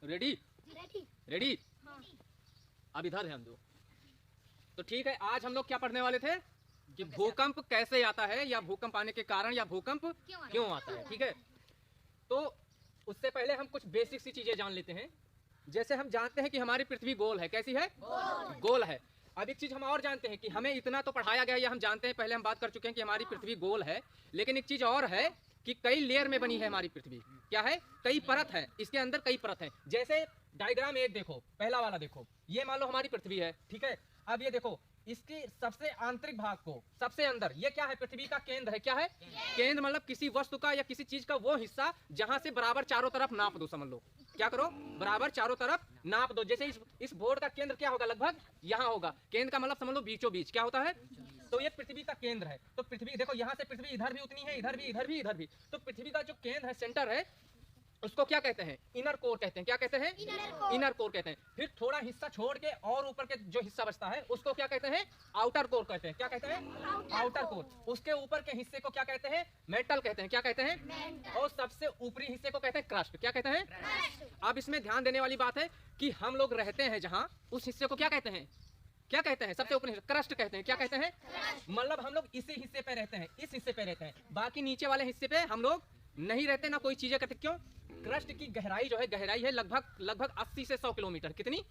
Ready ready. अब इधर ध्यान दो। तो ठीक है, आज हम लोग क्या पढ़ने वाले थे कि भूकंप कैसे आता है, या भूकंप आने के कारण, या भूकंप क्यों आता है। ठीक है, तो उससे पहले हम कुछ बेसिक सी चीजें जान लेते हैं। जैसे हम जानते हैं कि हमारी पृथ्वी गोल है। कैसी है? गोल है। अब एक चीज हम और जानते हैं कि हमें इतना तो पढ़ाया गया, या हम जानते हैं, पहले हम बात कर चुके हैं कि हमारी पृथ्वी गोल है। लेकिन एक चीज और है कि कई लेयर में बनी है हमारी पृथ्वी। क्या है? कई परत है, इसके अंदर कई परत है। जैसे डायग्राम एक देखो, पहला वाला देखो, ये मान लो हमारी पृथ्वी है। ठीक है, अब ये देखो, इसकी सबसे आंतरिक भाग को, सबसे अंदर, ये क्या है? पृथ्वी का केंद्र है। क्या है? केंद्र मतलब किसी वस्तु का या किसी चीज का वो हिस्सा जहां से बराबर चारों तरफ नाप दो। समझ लो, क्या करो? बराबर चारों तरफ नाप दो। जैसे इस बोर्ड का केंद्र क्या होगा? लगभग यहाँ होगा। केंद्र का मतलब समझ लो बीचों बीच। क्या होता है? तो ये पृथ्वी का केंद्र है। तो पृथ्वी देखो, यहाँ से पृथ्वी इधर भी उतनी है, इधर भी, इधर भी, इधर भी। तो पृथ्वी का जो केंद्र है, सेंटर है, उसको क्या कहते हैं? इनर कोर कहते हैं। क्या कहते हैं? इनर कोर कहते हैं। फिर थोड़ा हिस्सा छोड़ के और ऊपर के जो हिस्सा बचता है उसको क्या कहते हैं? आउटर कोर कहते हैं। क्या कहते हैं? Outer core. उसके ऊपर के हिस्से को क्या कहते हैं? मेटल कहते हैं। क्या कहते हैं? और सबसे ऊपरी हिस्से को कहते हैं क्रस्ट। क्या कहते हैं? अब इसमें ध्यान देने वाली बात है कि हम लोग रहते हैं जहां, उस हिस्से को क्या कहते हैं? क्या कहते हैं? सबसे ऊपरी क्रस्ट कहते हैं। क्या कहते हैं? मतलब हम लोग इसी हिस्से पे रहते हैं, इस हिस्से पे रहते हैं। बाकी नीचे वाले हिस्से पे हम लोग नहीं रहते, ना कोई चीजें करते। क्यों? क्रस्ट की गहराई जो है, गहराई है लगभग 80 से 100 किलोमीटर। कितनी?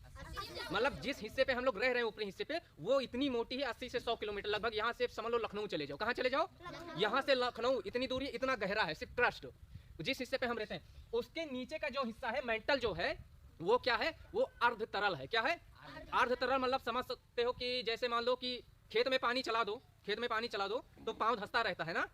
मतलब जिस हिस्से पे हम लोग रह रहे हैं, ऊपरी हिस्से पे, वो इतनी मोटी है, 80 से 100 किलोमीटर लगभग। यहाँ से समझ लो लखनऊ चले जाओ। कहाँ चले जाओ? यहाँ से लखनऊ इतनी दूरी, इतना गहरा है सिर्फ क्रस्ट, जिस हिस्से पे हम रहते हैं। उसके नीचे का जो हिस्सा है, मेंटल जो है, वो क्या है? वो अर्ध तरल है। क्या है? अर्ध तरल मतलब समझ सकते हो कि जैसे मान लो कि खेत में पानी चला दो, खेत में पानी चला दो तो पाँव धंसता रहता है ना।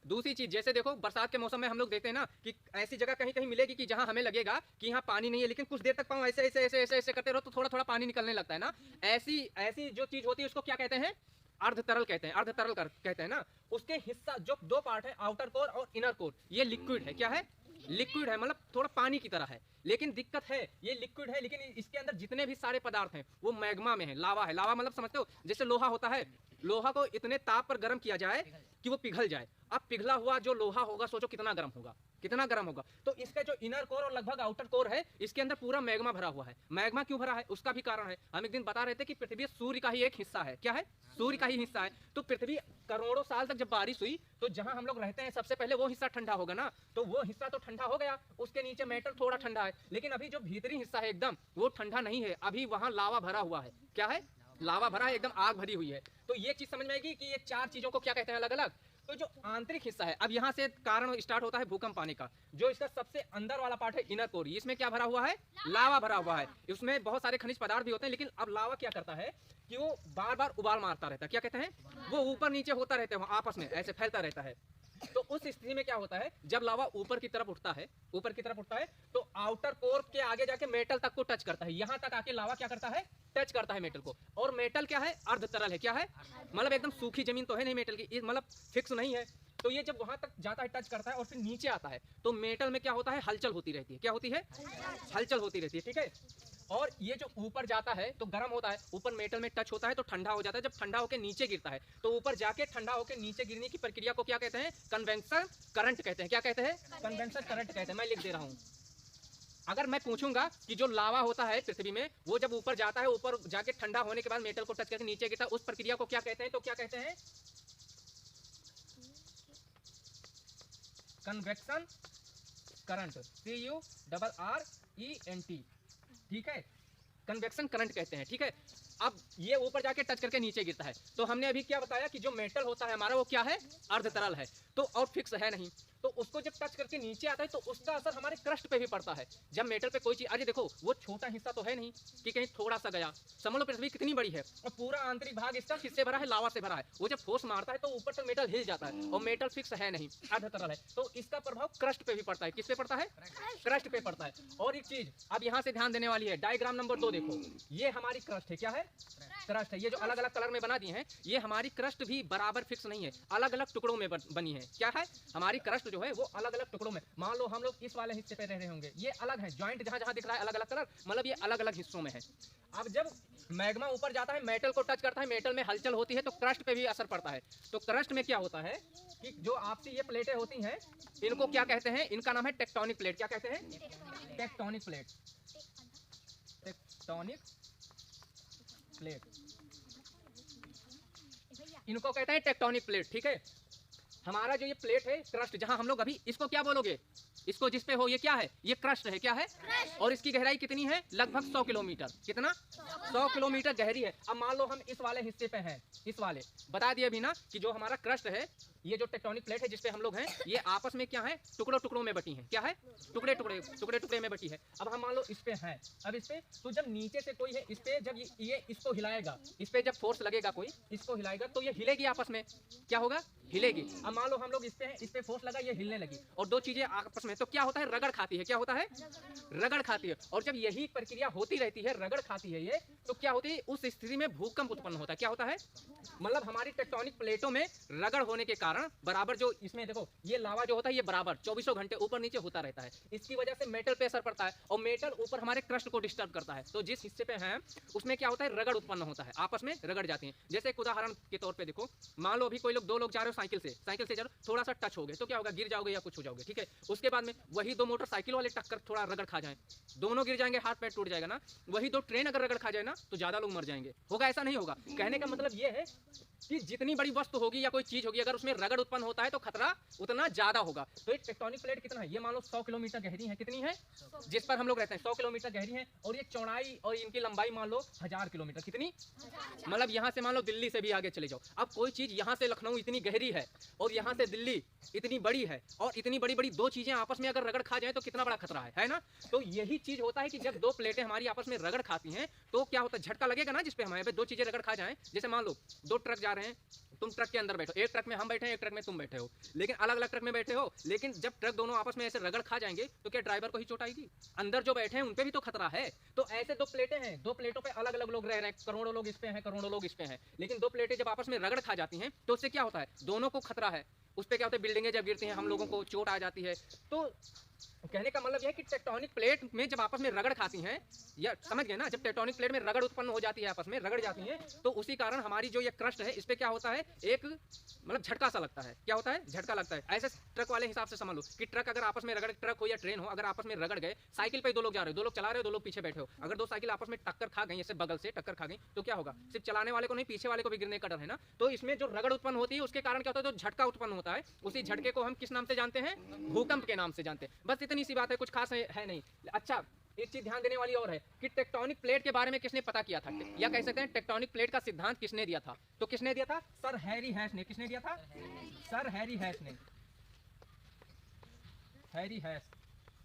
दूसरी चीज, जैसे देखो बरसात के मौसम में हम लोग देखते हैं ना कि ऐसी जगह कहीं कहीं मिलेगी कि जहां हमें लगेगा कि यहाँ पानी नहीं है, लेकिन कुछ देर तक पाँव ऐसे ऐसे ऐसे ऐसे ऐसे करते रहो तो थोड़ा थोड़ा पानी निकलने लगता है ना। ऐसी जो चीज होती है उसको क्या कहते हैं? अर्ध तरल कहते हैं। अर्ध तरल कहते हैं ना। उसके हिस्सा जो दो पार्ट है, आउटर कोर और इनर कोर, ये लिक्विड है। क्या है? लिक्विड है, मतलब थोड़ा पानी की तरह है। लेकिन दिक्कत है, ये लिक्विड है, लेकिन इसके अंदर जितने भी सारे पदार्थ हैं वो मैग्मा में है, लावा है। लावा मतलब समझते हो, जैसे लोहा होता है, लोहा को इतने ताप पर गर्म किया जाए कि वो पिघल जाए। अब पिघला हुआ जो लोहा होगा, सोचो कितना गर्म होगा, कितना गर्म होगा। तो इसका जो इनर कोर और लगभग आउटर कोर है, इसके अंदर पूरा मैग्मा भरा हुआ है। मैग्मा क्यों भरा है उसका भी कारण है। हम एक दिन बता रहे थे कि पृथ्वी सूर्य का ही एक हिस्सा है। क्या है? सूर्य का ही हिस्सा है। तो पृथ्वी करोड़ों साल तक जब बारिश हुई तो जहां हम लोग रहते हैं सबसे पहले वो हिस्सा ठंडा होगा ना। तो वो हिस्सा तो ठंडा हो गया, उसके नीचे मेटल थोड़ा ठंडा है, लेकिन अभी जो भीतरी हिस्सा है एकदम वो ठंडा नहीं है। अभी वहां लावा भरा हुआ है। क्या है? लावा भरा है, एकदम आग भरी हुई है। तो ये चीज समझ में आएगी कि ये चार चीजों को क्या कहते हैं अलग अलग। तो जो आंतरिक हिस्सा है, अब यहाँ से कारण स्टार्ट होता है भूकंप आने का। जो इसका सबसे अंदर वाला पार्ट है, इनर कोर, इसमें क्या भरा हुआ है? लावा भरा हुआ है। इसमें बहुत सारे खनिज पदार्थ भी होते हैं, लेकिन अब लावा क्या करता है कि वो बार बार उबाल मारता रहता है। क्या कहते हैं? वो ऊपर नीचे होता रहता है, आपस में ऐसे फैलता रहता है। तो उस स्थिति में क्या होता है, जब लावा ऊपर की तरफ उठता है, ऊपर की तरफ उठता है, तो आउटर कोर के आगे जाके मेटल तक को टच करता है। यहाँ तक आके लावा क्या करता है? टच करता है मेटल को। और मेटल क्या है? अर्ध तरल है। क्या है? मतलब एकदम सूखी जमीन तो है नहीं मेटल की, मतलब फिक्स नहीं है। तो ये जब वहां तक जाता है, टच करता है और फिर नीचे आता है, तो मेटल में क्या होता है? हलचल होती रहती है। क्या होती है? हलचल होती रहती है। ठीक है। और ये जो ऊपर जाता है तो गर्म होता है, ऊपर मेटल में टच होता है तो ठंडा हो जाता है। जब ठंडा होकर नीचे गिरता है तो ऊपर जाके ठंडा होकर नीचे गिरने की प्रक्रिया को क्या कहते हैं? कन्वेक्शन करंट कहते हैं। क्या कहते हैं? कन्वेक्शन करंट कहते हैं। मैं लिख दे रहा हूँ। अगर मैं पूछूंगा कि जो लावा होता है पृथ्वी में, वो जब ऊपर जाता है, ऊपर जाके ठंडा होने के बाद मेटल को टच करके नीचे गिरता है, उस प्रक्रिया को क्या कहते हैं? तो क्या कहते हैं? Convection current. CURRENT। ठीक है, कन्वेक्शन करंट कहते हैं। ठीक है। अब ये ऊपर जाके टच करके नीचे गिरता है। तो हमने अभी क्या बताया कि जो मेटल होता है हमारा वो क्या है? अर्ध तरल है, तो और फिक्स है नहीं। तो उसको जब टच करके नीचे आता है तो उसका असर हमारे क्रस्ट पे भी पड़ता है। जब मेटल पे कोई चीज, अरे देखो वो छोटा हिस्सा तो है नहीं कि कहीं थोड़ा सा गया। समझ लो पृथ्वी कितनी बड़ी है और पूरा आंतरिक भाग इसका किससे भरा है? लावा से भरा है। वो जब फोर्स मारता है तो ऊपर तक मेटल हिल जाता है, और मेटल फिक्स है नहीं, अर्ध तरल है। तो इसका प्रभाव क्रस्ट पे भी पड़ता है। किस पे पड़ता है? क्रस्ट पे पड़ता है। और एक चीज अब यहाँ से ध्यान देने वाली है, डायग्राम नंबर 2 देखो ये हमारी क्रस्ट है, क्या है? क्रस्ट है। ये जो अलग अलग कलर में बना दिए हैं, ये हमारी क्रस्ट भी बराबर फिक्स नहीं है, अलग अलग टुकड़ों में बनी है। क्या है? हमारी क्रस्ट जो है वो अलग अलग टुकड़ों में। मान लो हम लोग इस वाले हिस्से पे रह रहे होंगे, ये अलग है, जॉइंट जहाँ जहाँ दिख रहा है अलग अलग कलर, मतलब ये अलग अलग हिस्सों में है। अब जब मैग्मा ऊपर जाता है, मेटल को टच करता है, मेटल में हलचल होती है, तो क्रस्ट पे भी असर पड़ता है। तो क्रस्ट में क्या होता है कि जो आपसी ये प्लेटें होती हैं, इनको क्या कहते हैं? इनका नाम है टेक्टोनिक प्लेट। क्या कहते हैं? Tectonic plate. टेक्टोनिक प्लेट, इनको कहते हैं टेक्टोनिक प्लेट। ठीक है, हमारा जो ये प्लेट है क्रस्ट, जहां हम लोग अभी इसको क्या बोलोगे? इसको जिस पे हो, ये क्या है? ये क्रस्ट है। क्या है? और इसकी गहराई कितनी है? लगभग 100 किलोमीटर। कितना? 100 किलोमीटर गहरी है। अब मान लो हम इस वाले हिस्से पे हैं, इस वाले, बता दिया भी ना कि जो हमारा क्रस्ट है, ये जो टेक्टोनिक प्लेट है जिस पे हम लोग हैं, ये आपस में क्या है? टुकड़ों टुकड़ों में बटी है। क्या है? टुकड़े टुकड़े में बटी है। अब हम मान लो इस पे हैं, अब इस पे, तो जब नीचे से कोई है, इस पे जब ये इसको हिलाएगा, इस पे जब फोर्स लगेगा, कोई इसको हिलाएगा, तो ये हिलेगी आपस में। क्या होगा? हिलेगी। अब मान लो हम लोग इस पे हैं, इस पे फोर्स लगा, ये हिलने लगी, और दो चीजें आपस में, तो क्या होता है? रगड़ खाती है। क्या होता है? रगड़ खाती है। और जब यही प्रक्रिया होती रहती है, रगड़ खाती है ये, तो क्या होती है? उस स्थिति में भूकंप उत्पन्न होता है। क्या होता है? मतलब हमारी टेक्टोनिक प्लेटों में रगड़ होने के कारण बराबर, जो इसमें देखो ये लावा जो होता है, ये बराबर 24 घंटे ऊपर नीचे होता रहता है। इसकी वजह से मेटल पे असर पड़ता है, और मेटल ऊपर हमारे क्रस्ट को डिस्टर्ब करता है। तो जिस हिस्से पे हैं उसमें क्या होता है? रगड़ उत्पन्न होता है, आपस में रगड़ जाती है। जैसे एक उदाहरण के तौर पे देखो, मान लो अभी कोई लोग, दो लोग जा रहे हो साइकिल से जा रहे हो, थोड़ा सा टच हो गए तो क्या होगा? गिर जाओगे या कुछ हो जाओगे। ठीक है, उसके बाद में वही दो मोटरसाइकिल वाले टक्कर थोड़ा रगड़ खा जाए, दोनों गिर जाएंगे, हाथ पैर टूट जाएगा ना। वही दो ट्रेन अगर रगड़ खा जाए ना, तो ज्यादा लोग मर जाएंगे। होगा? ऐसा नहीं होगा। कहने का मतलब ये है कि जितनी बड़ी वस्तु होगी या कोई चीज होगी, अगर उसमें रगड़ उत्पन्न होता है तो खतरा उतना ज्यादा होगा। तो ये टेक्टोनिक प्लेट कितना है? ये मान लो 100 किलोमीटर गहरी है। कितनी है? जिस पर हम लोग रहते हैं 100 किलोमीटर गहरी है, और ये चौड़ाई और इनकी लंबाई मान लो 1000 किलोमीटर। कितनी? मतलब यहाँ से मान लो दिल्ली से भी आगे चले जाओ। अब कोई चीज यहाँ से लखनऊ इतनी गहरी है, और यहाँ से दिल्ली इतनी बड़ी है, और इतनी बड़ी बड़ी दो चीजें आपस में अगर रगड़ खा जाए तो कितना बड़ा खतरा है ना। तो यही चीज होता है कि जब दो प्लेटें हमारी आपस में रगड़ खाती हैं, तो क्या होता है? झटका लगेगा ना, जिसपे हमारे पे दो चीजें रगड़ खा जाएं। जैसे मान लो दो ट्रक जा रहे हैं, तुम ट्रक के अंदर बैठो, एक ट्रक में हम बैठे हैं, एक ट्रक में तुम बैठे हो, लेकिन अलग अलग ट्रक में बैठे हो, लेकिन जब ट्रक दोनों आपस में ऐसे रगड़ खा जाएंगे तो क्या ड्राइवर को ही चोट आएगी? अंदर जो बैठे हैं उन पे भी तो खतरा है। तो ऐसे दो प्लेटें हैं, दो प्लेटों पे अलग अलग लोग रह रहे हैं, करोड़ों लोग इस पे हैं, करोड़ों लोग इस पे हैं, लेकिन दो प्लेटें जब आपस में रगड़ खा जाती हैं तो उससे क्या होता है? दोनों को खतरा है। उस पे क्या होता है? बिल्डिंगें जब गिरती हैं, हम लोगों को चोट आ जाती है। तो कहने का मतलब यह है कि टेक्टोनिक प्लेट में जब आपस में रगड़ खाती हैं, या समझ गए ना, जब टेक्टोनिक प्लेट में रगड़ उत्पन्न हो जाती है, आपस में रगड़ जाती है, तो उसी कारण हमारी जो ये क्रस्ट है, इस पे क्या होता है? एक मतलब झटका सा लगता है। क्या होता है? झटका लगता है। ऐसे ट्रक वाले हिसाब से समझ लो कि ट्रक अगर आपस में रगड़, ट्रक हो या ट्रेन हो, अगर आपस में रगड़ गए, साइकिल पे दो लोग जा रहे हो, दो लोग चला रहे हो, दो लोग पीछे बैठे हो, अगर दो साइकिल आपस में टक्कर खा गई, ऐसे बगल से टक्कर खा गई, तो क्या होगा? सिर्फ चलाने वाले को नहीं, पीछे वाले को भी गिरने का डर है ना। तो इसमें जो रगड़ उत्पन्न होती है उसके कारण क्या होता है? जो झटका उत्पन्न होता है, उसी झटके को हम किस नाम से जानते हैं? भूकंप के नाम से जानते हैं। बस इतनी सी बात है, कुछ खास है नहीं। अच्छा, एक चीज ध्यान देने वाली और है कि टेक्टोनिक प्लेट के बारे में किसने पता किया था, या कह सकते हैं टेक्टोनिक प्लेट का सिद्धांत किसने दिया था? तो किसने दिया था? सर हैरी हैश ने। किसने दिया था? सर हैरी हैश ने। हैरी हैश,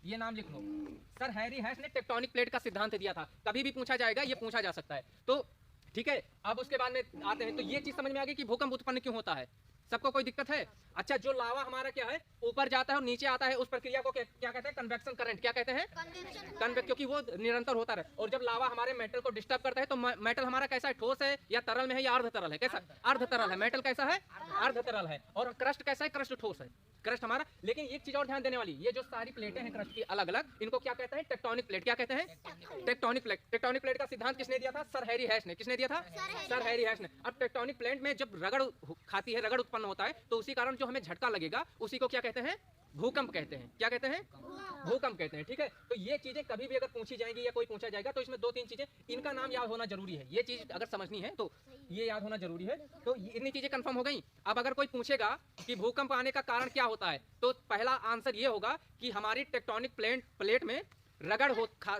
ये नाम लिख लो। सर हैरी हैश ने टेक्टोनिक प्लेट का सिद्धांत दिया था। कभी भी पूछा जाएगा, ये पूछा जा सकता है। तो ठीक है, अब उसके बाद में आते हैं, तो ये चीज समझ में आ गई कि भूकंप उत्पन्न क्यों होता है। सबको कोई दिक्कत है? अच्छा, जो लावा हमारा क्या है? ऊपर जाता है और नीचे आता है, उस प्रक्रिया को क्या कहते हैं? Convection current. क्या कहते हैं? कन्वेक्शन, क्योंकि वो निरंतर होता रहे। और जब लावा हमारे मेटल को डिस्टर्ब करता है, तो मेटल हमारा कैसा है? ठोस है या तरल में है या अर्ध तरल है? कैसा? अर्ध तरल है। मेटल कैसा है? अर्ध तरल है। और क्रस्ट कैसा है? क्रस्ट ठोस है, क्रस्ट हमारा। लेकिन एक चीज और ध्यान देने वाली, ये जो सारी प्लेटें हैं क्रस्ट की अलग अलग, इनको क्या कहते हैं? Tectonic plate. क्या कहते हैं? Tectonic plate. टेक्टोनिक प्लेट का सिद्धांत किसने दिया था? सर हैरी हैश ने। किसने दिया था? सर हैरी हैश ने। अब टेक्टोनिक प्लेट में जब रगड़ खाती है, रगड़ उत्पन्न होता है, तो उसी कारण जो हमें झटका लगेगा उसी को क्या कहते हैं? भूकंप कहते हैं। क्या कहते हैं? भूकंप कहते हैं। ठीक है, तो ये चीजें कभी भी अगर पूछी जाएंगी या कोई पूछा जाएगा, तो इसमें दो तीन चीजें, इनका नाम याद होना जरूरी है। ये चीज अगर समझनी है तो ये याद होना जरूरी है। तो इतनी चीजें कंफर्म हो गई। अब अगर कोई पूछेगा कि भूकंप आने का कारण क्या होता है, तो पहला आंसर ये होगा कि हमारी टेक्टोनिक प्लेट में रगड़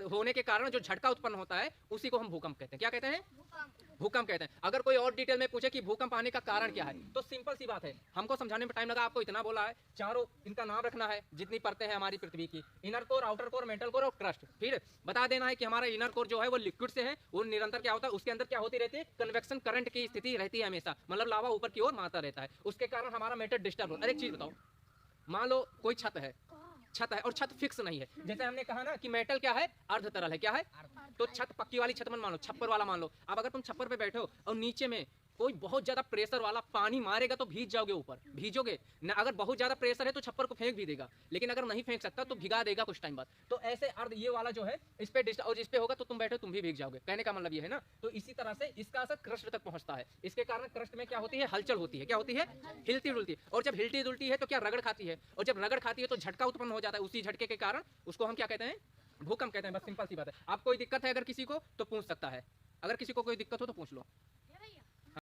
होने के कारण जो झटका उत्पन्न होता है उसी को हम भूकंप कहते हैं। क्या कहते हैं? भूकंप कहते हैं। अगर कोई और डिटेल में पूछे कि भूकंप आने का कारण क्या है, तो सिंपल सी बात है, हमको समझाने में टाइम लगा, आपको इतना बोला है, चारों इनका नाम रखना है, जितनी परतें हैं हमारी पृथ्वी की, inner core, outer core, metal core और क्रस्ट। फिर बता देना है कि हमारा इनर कोर जो है वो लिक्विड से है, वो निरंतर क्या होता है, उसके अंदर क्या होती रहती है? कन्वेक्शन करंट की स्थिति रहती है हमेशा, मतलब लावा ऊपर की ओर मारता रहता है, उसके कारण हमारा मेटल डिस्टर्ब होता है। एक चीज बताओ, मान लो कोई छत है, छत है और छत फिक्स नहीं है। जैसे हमने कहा ना कि मेटल क्या है, अर्ध तरल है। क्या है? तो छत पक्की वाली छत मत मान लो, छप्पर वाला मान लो। अब अगर तुम छप्पर पे बैठे हो और नीचे में कोई बहुत ज्यादा प्रेशर वाला पानी मारेगा तो भीग जाओगे, ऊपर भीजोगे ना। अगर बहुत ज्यादा प्रेशर है तो छप्पर को फेंक भी देगा, लेकिन अगर नहीं फेंक सकता तो भिगा देगा कुछ टाइम बाद। तो ऐसे अर्ध ये वाला जो है इस पे और जिस पे होगा तो तुम बैठे तुम भी भीग जाओगे। कहने का मतलब ये है ना। तो इसी तरह से इसका असर क्रस्ट तक पहुंचता है। इसके कारण क्रस्ट में क्या होती है, हलचल होती है। क्या होती है? हिलती डुलती है। और जब हिलती डुलती है तो क्या रगड़ खाती है, और जब रगड़ खाती है तो झटका उत्पन्न हो जाता है। उसी झटके के कारण उसको हम क्या कहते हैं, भूकंप कहते हैं। बस सिंपल सी बात है। आप कोई दिक्कत है अगर किसी को तो पूछ सकता है, अगर किसी को कोई दिक्कत हो तो पूछ लो।